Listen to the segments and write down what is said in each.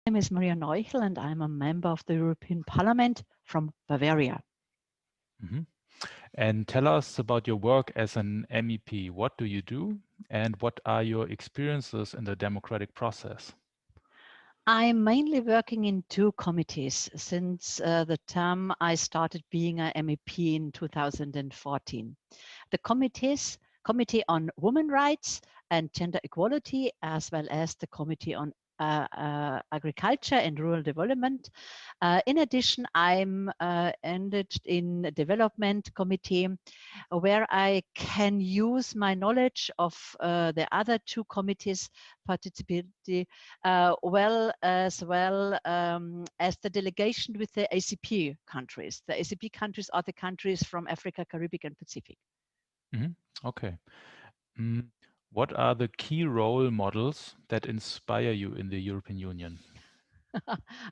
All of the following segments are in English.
My name is Maria Noichl and I'm a member of the European Parliament from Bavaria. Mhm. And tell us about your work as an MEP. What do you do and what are your experiences in the democratic process? I'm mainly working in two committees since the term I started being a MEP in 2014. The Committee on Women Rights and Gender Equality, as well as the Committee on Agriculture and Rural Development. In addition, I'm engaged in the Development Committee, where I can use my knowledge of the other two committees participate as the delegation with the ACP countries. The ACP countries are the countries from Africa, Caribbean, and Pacific. Mhm. Okay. Mm, What are the key role models that inspire you in the European Union?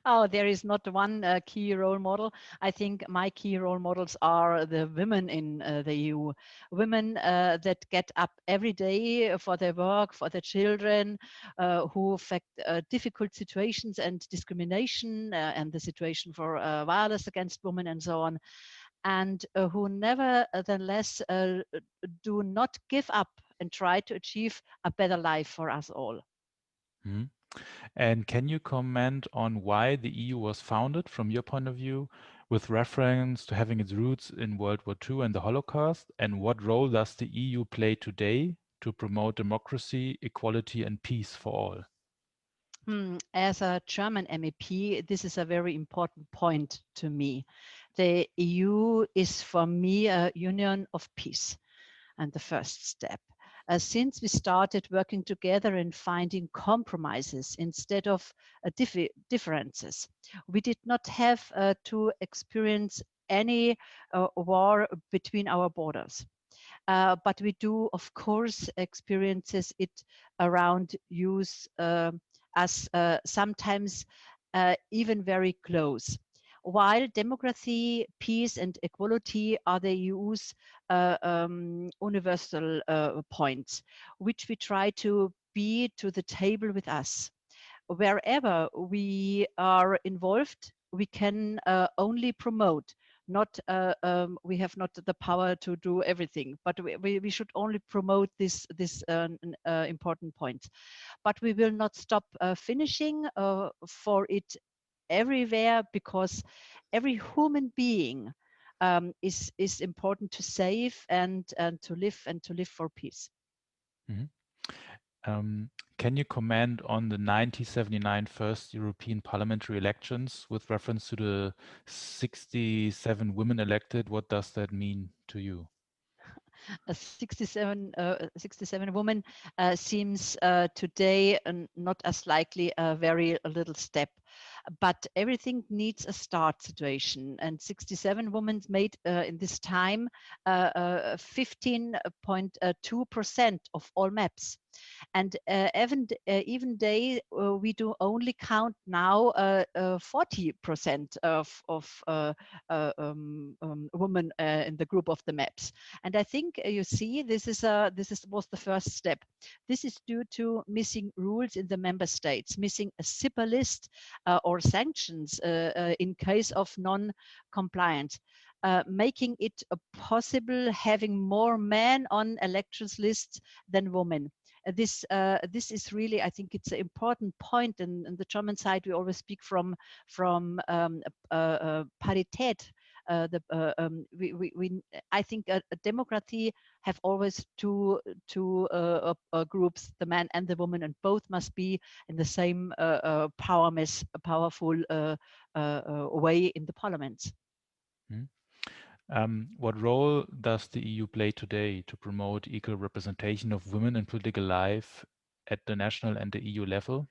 Oh, there is not one key role model. I think my key role models are the women in the EU. Women that get up every day for their work, for their children, who affect difficult situations and discrimination and the situation for violence against women and so on, and who nevertheless do not give up and try to achieve a better life for us all. Mhm. And can you comment on why the EU was founded from your point of view, with reference to having its roots in World War II and the Holocaust? And what role does the EU play today to promote democracy, equality, and peace for all? As a German MEP, this is a very important point to me. The EU is for me a union of peace and the first step. Since we started working together and finding compromises instead of differences, we did not have to experience any war between our borders. But we do, of course, experiences it around use as sometimes even very close. While democracy, peace, and equality are the EU's universal points, which we try to be to the table with us. Wherever we are involved, we can only promote. Not we have not the power to do everything, but we should only promote this important point. But we will not stop finishing for it everywhere, because every human being is important to save and to live for peace. Mhm. Can you comment on the 1979 first European parliamentary elections with reference to the 67 women elected? What does that mean to you? A 67 woman seems today not as likely a very little step, but everything needs a start situation. And 67 women made in this time 15.2% of all MEPs. And even they, we do only count now 40% of women in the group of the MEPs. And I think you see, was the first step. This is due to missing rules in the member states, missing a SIPA list or sanctions in case of non-compliance. Making it possible having more men on elections lists than women. This is really, I think, it's an important point. In the German side, we always speak from parität. I think a democracy have always two groups, the man and the woman, and both must be in the same powerful way in the parliaments. Hmm? What role does the EU play today to promote equal representation of women in political life at the national and the EU level?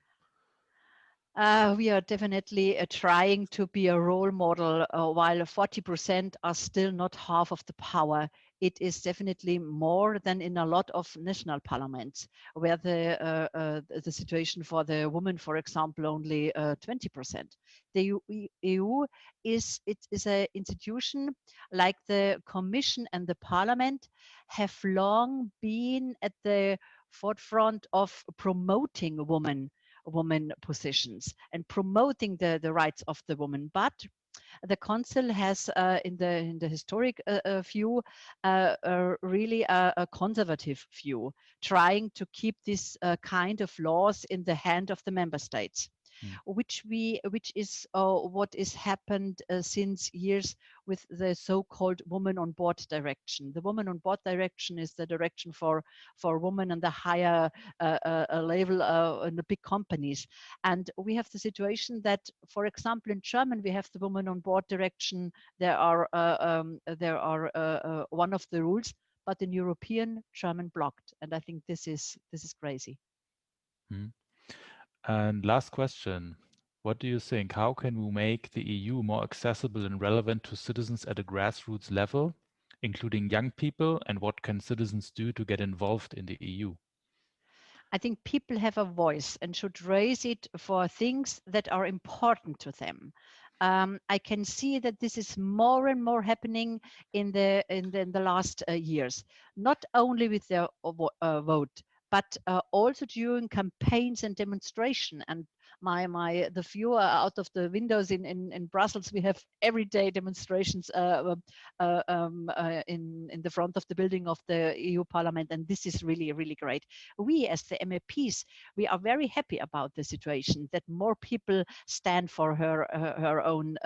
We are definitely trying to be a role model. While 40% are still not half of the power, it is definitely more than in a lot of national parliaments, where the situation for the woman, for example, only 20%. The EU is an institution like the Commission and the Parliament have long been at the forefront of promoting women women positions and promoting the rights of the woman. But the council has, in the historic view, really a conservative view, trying to keep this kind of laws in the hand of the member states. Mm. Which is what is happened since years with the so-called woman on board direction. The woman on board direction is the direction for women on the higher level in the big companies. And we have the situation that, for example, in German, we have the woman on board direction. There are one of the rules, but in European, German blocked. And I think this is crazy. Mm. And last question. What do you think? How can we make the EU more accessible and relevant to citizens at a grassroots level, including young people? And what can citizens do to get involved in the EU? I think people have a voice and should raise it for things that are important to them. I can see that this is more and more happening in the last years, not only with their vote, but also during campaigns and demonstration. And the view out of the windows in Brussels, we have everyday demonstrations in the front of the building of the EU Parliament, and this is really, really great. We as the MEPs, we are very happy about the situation that more people stand for her own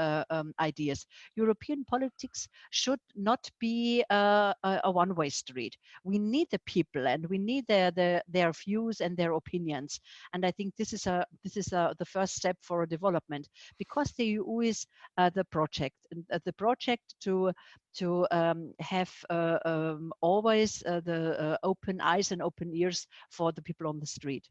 ideas. European politics should not be a one-way street. We need the people, and we need their views and their opinions. And I think this is the first step for development, because the EU is the project, and the project to have always the open eyes and open ears for the people on the street.